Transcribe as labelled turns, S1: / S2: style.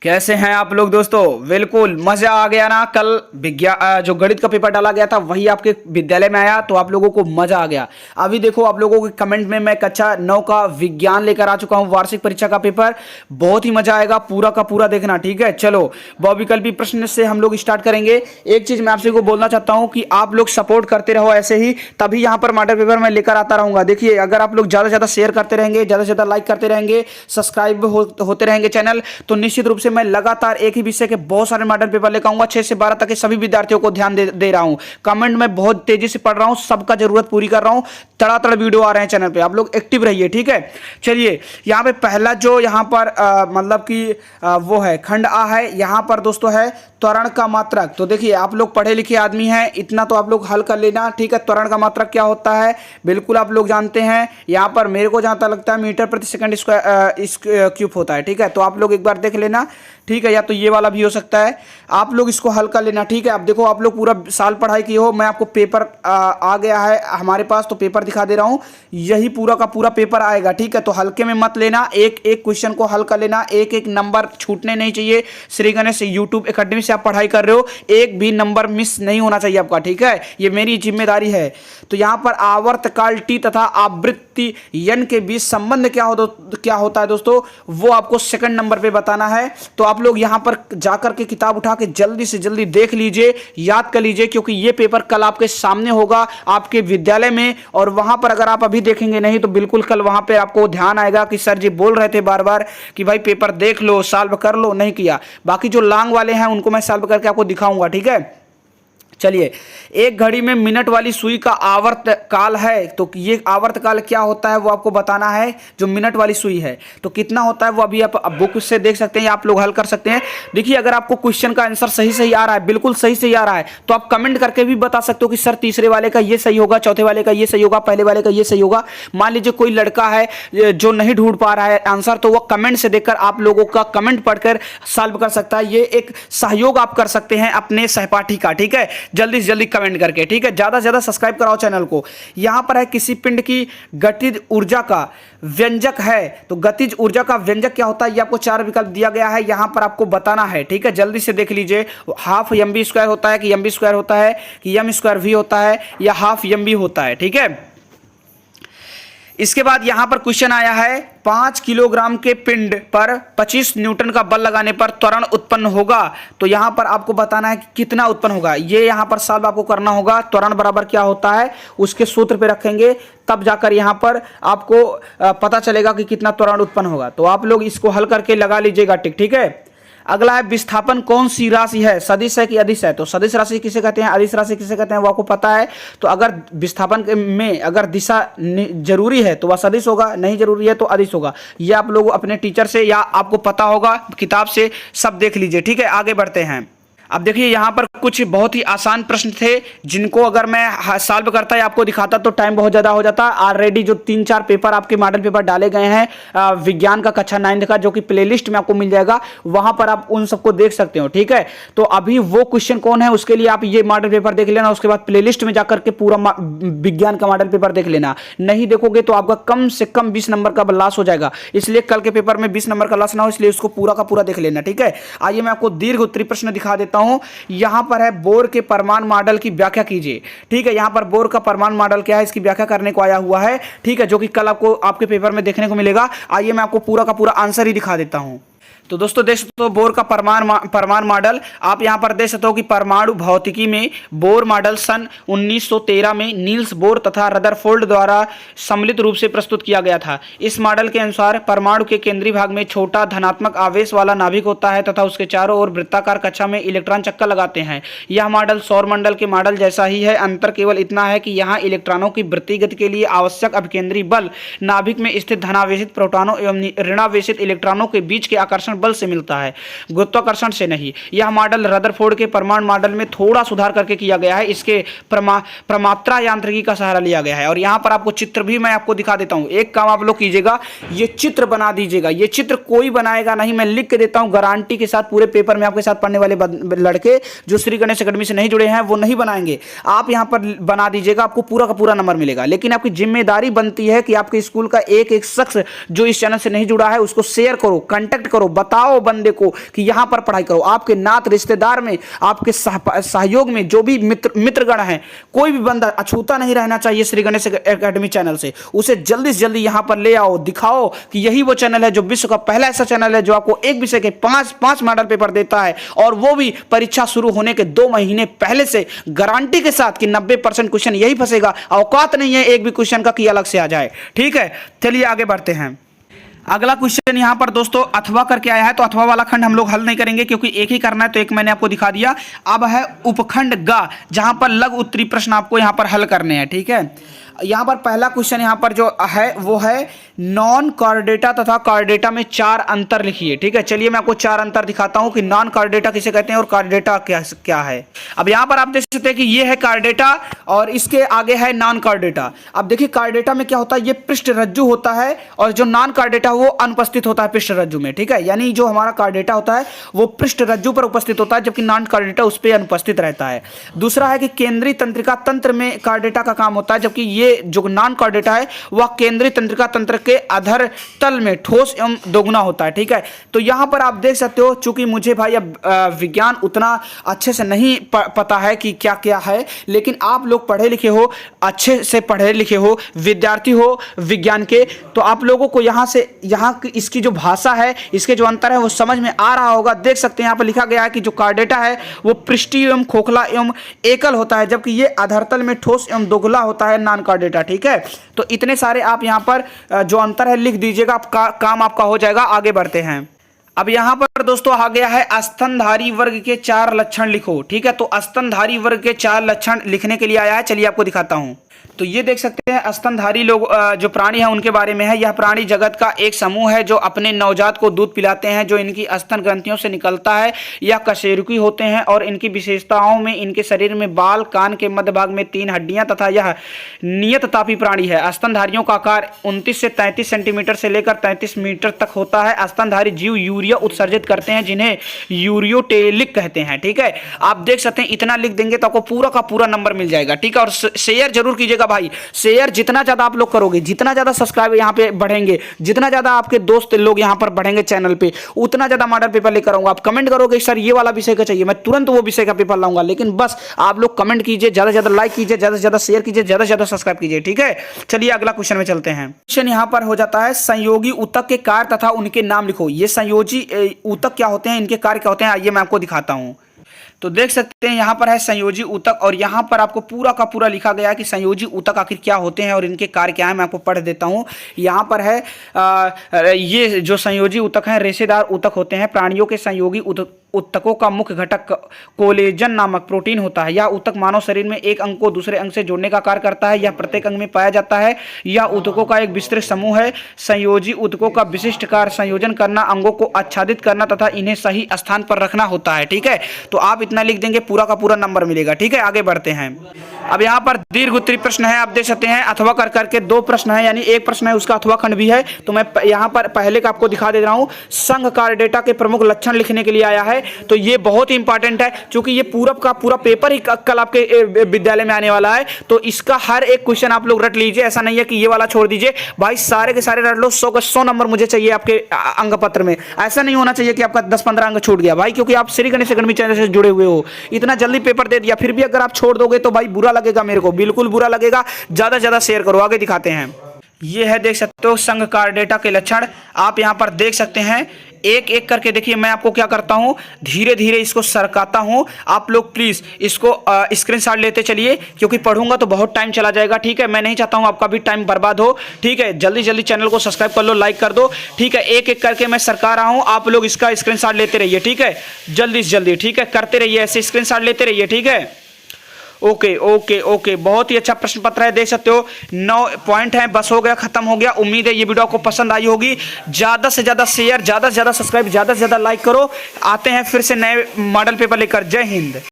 S1: कैसे हैं आप लोग दोस्तों। बिल्कुल मजा आ गया ना। कल विज्ञान जो गणित का पेपर डाला गया था वही आपके विद्यालय में आया तो आप लोगों को मजा आ गया। अभी देखो आप लोगों के कमेंट में मैं कक्षा 9 का विज्ञान लेकर आ चुका हूं, वार्षिक परीक्षा का पेपर। बहुत ही मजा आएगा, पूरा का पूरा देखना, ठीक है। चलो बहुविकल्पी प्रश्न से हम लोग स्टार्ट करेंगे। एक चीज मैं आपसे को बोलना चाहता हूं कि आप लोग सपोर्ट करते रहो ऐसे ही, तभी यहां पर मॉडल पेपर मैं लेकर आता रहूंगा। देखिए अगर आप लोग ज्यादा से ज्यादा शेयर करते रहेंगे, ज्यादा से ज्यादा लाइक करते रहेंगे, सब्सक्राइब होते रहेंगे चैनल, तो निश्चित रूप से मैं लगातार एक ही विषय के बहुत सारे मॉडल पेपर लेकर आऊंगा। 6 से 12 तक के सभी विद्यार्थियों को ध्यान दे रहा हूं। कमेंट में बहुत तेजी से पढ़ रहा हूं, सबका जरूरत पूरी कर रहा हूं। तड़ातड़ वीडियो आ रहे हैं चैनल पे, आप लोग एक्टिव रहिए, ठीक है। चलिए यहां पे पहला जो यहां पर मतलब कि वो है खंड आ है, यहां पर दोस्तों है त्वरण का मात्रक। तो देखिए आप लोग पढ़े लिखे आदमी हैं, इतना तो आप लोग हल कर लेना, ठीक है। त्वरण का मात्रक क्या होता है बिल्कुल आप लोग जानते हैं। यहां पर मेरे को जहां तक लगता है मीटर प्रति सेकंड स्क्वायर क्यूब होता है, ठीक है। तो आप लोग एक बार देख लेना, ठीक है। या तो ये वाला भी हो सकता है, आप लोग इसको हल कर लेना, ठीक है। अब देखो आप लोग पूरा साल पढ़ाई की हो, मैं आपको पेपर आ गया है हमारे पास, तो पेपर दिखा दे रहा हूं। यही पूरा का पूरा पेपर आएगा, ठीक है। तो हल्के में मत लेना, एक एक क्वेश्चन को हल कर लेना, एक एक नंबर छूटने नहीं चाहिए। श्री गणेश यूट्यूब एकेडमी से आप पढ़ाई कर रहे हो, एक भी नंबर मिस नहीं होना चाहिए आपका, ठीक है। ये मेरी जिम्मेदारी है। तो यहां पर आवर्तकाल टी तथा आवृत्ति यन के बीच संबंध क्या होता है दोस्तों, वो आपको सेकंड नंबर पे बताना है। तो आप लोग यहां पर जाकर के किताब उठा के जल्दी से जल्दी देख लीजिए, याद कर लीजिए, क्योंकि ये पेपर कल आपके सामने होगा आपके विद्यालय में। और वहां पर अगर आप अभी देखेंगे नहीं तो बिल्कुल कल वहां पे आपको ध्यान आएगा कि सर जी बोल रहे थे बार बार कि भाई पेपर देख लो, सॉल्व कर लो, नहीं किया। बाकी जो लॉन्ग वाले हैं उनको मैं सॉल्व करके आपको दिखाऊंगा, ठीक है। चलिए, एक घड़ी में मिनट वाली सुई का आवर्त काल है, तो ये आवर्त काल क्या होता है वो आपको बताना है। जो मिनट वाली सुई है तो कितना होता है वो अभी आप बुक से देख सकते हैं या आप लोग हल कर सकते हैं। देखिए अगर आपको क्वेश्चन का आंसर सही आ रहा है, बिल्कुल सही आ रहा है, तो आप कमेंट करके भी बता सकते हो कि सर तीसरे वाले का ये सही होगा, चौथे वाले का ये सही होगा, पहले वाले का ये सही होगा। मान लीजिए कोई लड़का है जो नहीं ढूंढ पा रहा है आंसर, तो वो कमेंट से देखकर आप लोगों का कमेंट पढ़कर सॉल्व कर सकता है। ये एक सहयोग आप कर सकते हैं अपने सहपाठी का, ठीक है। जल्दी से जल्दी कमेंट करके, ठीक है। ज्यादा से ज्यादा सब्सक्राइब कराओ चैनल को। यहां पर है किसी पिंड की गतिज ऊर्जा का व्यंजक है, तो गतिज ऊर्जा का व्यंजक क्या होता है ये आपको 4 विकल्प दिया गया है, यहां पर आपको बताना है, ठीक है। जल्दी से देख लीजिए, हाफ एम बी स्क्वायर होता है कि एम बी स्क्वायर होता है कि एम स्क्वायर वी होता है या हाफ एम बी होता है, ठीक है। इसके बाद यहां पर क्वेश्चन आया है 5 किलोग्राम के पिंड पर 25 न्यूटन का बल लगाने पर त्वरण उत्पन्न होगा। तो यहां पर आपको बताना है कि कितना उत्पन्न होगा। ये यहां पर सॉल्व आपको करना होगा। त्वरण बराबर क्या होता है उसके सूत्र पे रखेंगे, तब जाकर यहां पर आपको पता चलेगा कि कितना त्वरण उत्पन्न होगा। तो आप लोग इसको हल करके लगा लीजिएगा टिक, ठीक है। अगला है विस्थापन कौन सी राशि है, सदिश है कि अदिश है। तो सदिश राशि किसे कहते हैं, अदिश राशि किसे कहते हैं वो आपको पता है। तो अगर विस्थापन में अगर दिशा जरूरी है तो वह सदिश होगा, नहीं जरूरी है तो अदिश होगा। ये आप लोग अपने टीचर से या आपको पता होगा किताब से, सब देख लीजिए, ठीक है। आगे बढ़ते हैं। अब देखिए यहाँ पर कुछ बहुत ही आसान प्रश्न थे जिनको अगर मैं सॉल्व करता या आपको दिखाता तो टाइम बहुत ज़्यादा हो जाता। ऑलरेडी जो 3-4 पेपर आपके मॉडल पेपर डाले गए हैं विज्ञान का कक्षा 9 का, जो कि प्लेलिस्ट में आपको मिल जाएगा, वहां पर आप उन सबको देख सकते हो, ठीक है। तो अभी वो क्वेश्चन कौन है उसके लिए आप ये मॉडल पेपर देख लेना, उसके बाद प्लेलिस्ट में जाकर के पूरा विज्ञान का मॉडल पेपर देख लेना। नहीं देखोगे तो आपका कम से कम 20 नंबर का लॉस हो जाएगा, इसलिए कल के पेपर में 20 नंबर का लॉस ना हो, इसलिए उसको पूरा का पूरा देख लेना, ठीक है। आइए मैं आपको दीर्घ उत्तरीय प्रश्न दिखा देता हूं। यहां पर है बोर के परमाणु मॉडल की व्याख्या कीजिए, ठीक है। यहां पर बोर का परमाणु मॉडल क्या है इसकी व्याख्या करने को आया हुआ है, ठीक है, जो कि कल आपको आपके पेपर में देखने को मिलेगा। आइए मैं आपको पूरा का पूरा आंसर ही दिखा देता हूं। तो दोस्तों देख सकते हो बोर का परमाणु मॉडल, आप यहां पर देख सकते हो कि परमाणु भौतिकी में बोर मॉडल सन 1913 में नील्स बोर तथा रदरफोर्ड द्वारा सम्मिलित रूप से प्रस्तुत किया गया था। इस मॉडल के अनुसार परमाणु के केंद्रीय भाग में छोटा धनात्मक आवेश वाला नाभिक होता है तथा उसके चारों ओर वृत्ताकार कक्षा में इलेक्ट्रॉन चक्कर लगाते हैं। यह मॉडल सौरमंडल के मॉडल जैसा ही है, अंतर केवल इतना है कि यहाँ इलेक्ट्रॉनों की वृत्ति गति के लिए आवश्यक अभिकेंद्री बल नाभिक में स्थित धनावेशित प्रोटॉनों एवं ऋणावेशित इलेक्ट्रॉनों के बीच के आकर्षण बल से मिलता है, गुरुत्वाकर्षण से नहीं। यह मॉडल रदरफोर्ड के परमाणु मॉडल में थोड़ा सुधार करके किया गया है, इसके प्रमात्रा यांत्रिकी का सहारा लिया गया है। और यहां पर आपको चित्र भी मैं आपको दिखा देता हूं। एक काम आप लोग कीजिएगा, ये चित्र बना दीजिएगा। ये चित्र कोई बनाएगा नहीं, मैं लिख के देता हूं गारंटी के साथ। पूरे पेपर में आपके साथ पढ़ने वाले लड़के जो श्री गणेश एकेडमी से नहीं जुड़े हैं वो नहीं बनाएंगे, आप यहां पर बना दीजिएगा, आपको पूरा का पूरा नंबर मिलेगा। लेकिन आपकी जिम्मेदारी बनती है कि आपके स्कूल का एक एक शख्स जो इस चैनल से नहीं जुड़ा है उसको शेयर करो, कांटेक्ट करो, बताओ बंदे को कि यहाँ पर पढ़ाई करो। आपके नात रिश्तेदार में, आपके सहयोग में जो भी मित्रगण हैं, कोई भी बंदा अछूता नहीं रहना चाहिए श्री गणेश एकेडमी चैनल से। उसे जल्दी से जल्दी यहाँ पर ले आओ, दिखाओ कि यही वो चैनल है जो विश्व का पहला ऐसा चैनल है जो आपको एक विषय के 5 मॉडल पेपर देता है, और वो भी परीक्षा शुरू होने के 2 महीने पहले से गारंटी के साथ कि 90% क्वेश्चन यही फंसेगा। औकात नहीं है एक भी क्वेश्चन का कि अलग से आ जाए। ठीक है, चलिए आगे बढ़ते हैं। अगला क्वेश्चन यहां पर दोस्तों अथवा करके आया है, तो अथवा वाला खंड हम लोग हल नहीं करेंगे क्योंकि एक ही करना है, तो एक मैंने आपको दिखा दिया। अब है उपखंड ग, जहां पर लघु उत्तरी प्रश्न आपको यहां पर हल करने हैं। ठीक है, यहां पर पहला क्वेश्चन यहां पर जो है वो है नॉन कार्डेटा तथा कार्डेटा में 4 अंतर लिखिए। ठीक है, चलिए मैं आपको 4 अंतर दिखाता हूं कि नॉन कार्डेटा किसे कहते हैं और कार्डेटा क्या है। अब यहां पर आप देख सकते हैं कि ये है कार्डेटा और इसके आगे है नॉन कार्डेटा। अब देखिए कार्डेटा में क्या होता है, ये पृष्ठ रज्जु होता है, और जो नॉन कार्डेटा वो अनुपस्थित होता है पृष्ठ रज्जु में। ठीक है, यानी जो हमारा कार्डेटा होता है वो पृष्ठ रज्जु पर उपस्थित होता है, जबकि नॉन कार्डेटा उस पर अनुपस्थित रहता है। दूसरा है कि केंद्रीय तंत्रिका तंत्र में कार्डेटा का काम होता है, जबकि ये जो नॉन कार्डेटा है वह केंद्रीय तंत्रिका तंत्र के अधर तल में ठोस एवं दोगुना होता है। ठीक है, तो यहां पर आप देख सकते हो, चूंकि मुझे भाई अब विज्ञान उतना अच्छे से नहीं पता है कि क्या क्या है, लेकिन आप लोग पढ़े लिखे हो, अच्छे से पढ़े लिखे हो, विद्यार्थी हो विज्ञान के, तो आप लोगों को यहां से इसकी जो भाषा है, इसके जो अंतर है वो समझ में आ रहा होगा। देख सकते हैं यहां पर लिखा गया है कि जो कार्डेटा है वो पृष्ठीय एवं खोखला एवं एकल होता है, जबकि ये अधरतल में ठोस एवं दोगुला होता है नॉन कार्डेटा। ठीक है, तो इतने सारे आप यहां पर जो अंतर है लिख दीजिएगा, आपका काम आपका हो जाएगा। आगे बढ़ते हैं। अब यहां पर दोस्तों आ गया है स्तनधारी वर्ग के 4 लक्षण लिखो। ठीक है, तो स्तनधारी वर्ग के 4 लक्षण लिखने के लिए आया है, चलिए आपको दिखाता हूं। तो ये देख सकते हैं स्तनधारी लोग जो प्राणी है उनके बारे में है। यह प्राणी जगत का एक समूह है जो अपने नवजात को दूध पिलाते हैं, जो इनकी स्तन ग्रंथियों से निकलता है। यह कशेरुकी होते हैं और इनकी विशेषताओं में इनके शरीर में बाल, कान के मध्य भाग में 3 हड्डियां तथा यह नियततापी प्राणी है। स्तनधारियों का आकार 29 से 33 सेंटीमीटर से लेकर 33 मीटर तक होता है। स्तनधारी जीव यूरिया उत्सर्जित करते हैं जिन्हें यूरियोटेलिक कहते हैं। ठीक है, आप देख सकते हैं इतना लिख देंगे तो आपको पूरा का पूरा नंबर मिल जाएगा। ठीक है, और शेयर जरूर कीजिएगा भाई। शेयर जितना ज्यादा आप लोग करोगे, जितना ज्यादा सब्सक्राइब यहाँ पे बढ़ेंगे, जितना ज्यादा आपके दोस्त लोग यहाँ पर बढ़ेंगे चैनल पे, उतना ज्यादा मॉडल पेपर लेकर आऊंगा। आप कमेंट करोगे सर ये वाला विषय का चाहिए, मैं तुरंत वो विषय का पेपर लाऊंगा। लेकिन बस आप लोग कमेंट कीजिए, ज्यादा से ज्यादा लाइक कीजिए, ज्यादा से ज्यादा शेयर कीजिए, ज्यादा से ज्यादा सब्सक्राइब कीजिए। ठीक है, चलिए अगला क्वेश्चन में चलते हैं। क्वेश्चन यहाँ पर हो जाता है संयोगी ऊतक के कार्य तथा उनके नाम लिखो। ये संयोजी ऊतक क्या होते हैं, इनके कार्य क्या होते हैं, आइए मैं आपको दिखाता हूँ। तो देख सकते हैं यहाँ पर है संयोजी ऊतक, और यहाँ पर आपको पूरा का पूरा लिखा गया है कि संयोजी ऊतक आखिर क्या होते हैं और इनके कार्य क्या है। मैं आपको पढ़ देता हूँ। यहाँ पर है ये जो संयोजी ऊतक हैं रेशेदार ऊतक होते हैं। प्राणियों के संयोगी ऊतकों का मुख्य घटक कोलेजन नामक प्रोटीन होता है। यह ऊतक मानव शरीर में एक अंग को दूसरे अंग से जोड़ने का कार्य करता है। यह प्रत्येक अंग में पाया जाता है। यह ऊतकों का एक विस्तृत समूह है। संयोजी ऊतकों का विशिष्ट कार्य संयोजन करना, अंगों को आच्छादित करना तथा इन्हें सही स्थान पर रखना होता है। ठीक है, तो आप इतना लिख देंगे पूरा का पूरा नंबर मिलेगा। ठीक है, आगे बढ़ते हैं। अब यहाँ पर दीर्घ उत्तरी प्रश्न है, आप देख सकते हैं अथवा कर करके 2 प्रश्न है, यानी एक प्रश्न है उसका अथवा खंड भी है। तो मैं यहाँ पर पहले का आपको दिखा दे रहा हूँ। संघ कार्डेटा के प्रमुख लक्षण लिखने के लिए आया है। तो ये बहुत ही इंपॉर्टेंट है, क्योंकि ये पूरा का पूरा पेपर ही कल आपके विद्यालय में आने वाला है। तो इसका हर एक क्वेश्चन आप लोग रट लीजिए, ऐसा नहीं है कि ये वाला छोड़ दीजिए भाई, सारे के सारे रट लो। 100 का 100 नंबर मुझे चाहिए आपके अंक पत्र में। ऐसा नहीं होना चाहिए कि आपका 10-15 अंक छूट गया भाई, क्योंकि आप श्री गणेश एकेडमी चैनल से जुड़े हुए हो। इतना जल्दी पेपर दे दिया, फिर भी अगर आप छोड़ दोगे तो भाई बुरा लगेगा, मेरे को बिल्कुल बुरा लगेगा। ज्यादा से ज्यादा शेयर करो। आगे दिखाते हैं। ये है देख सकते हो संघ कार्डेटा के लक्षण, आप यहाँ पर देख सकते हैं। एक एक करके देखिए, मैं आपको क्या करता हूं, धीरे धीरे इसको सरकाता हूं। आप लोग प्लीज इसको स्क्रीनशॉट लेते चलिए, क्योंकि पढ़ूंगा तो बहुत टाइम चला जाएगा। ठीक है, मैं नहीं चाहता हूं आपका भी टाइम बर्बाद हो। ठीक है, जल्दी जल्दी चैनल को सब्सक्राइब कर लो, लाइक कर दो। ठीक है, एक एक करके मैं सरका रहा हूं, आप लोग इसका स्क्रीनशॉट लेते रहिए। ठीक है, जल्दी से जल्दी। ठीक है, करते रहिए, ऐसे स्क्रीनशॉट लेते रहिए। ठीक है, ओके ओके ओके, बहुत ही अच्छा प्रश्न पत्र है, देख सकते हो। 9 पॉइंट हैं, बस हो गया, खत्म हो गया। उम्मीद है ये वीडियो आपको पसंद आई होगी। ज्यादा से ज्यादा शेयर, ज्यादा से ज्यादा सब्सक्राइब, ज्यादा से ज्यादा लाइक करो। आते हैं फिर से नए मॉडल पेपर लेकर। जय हिंद।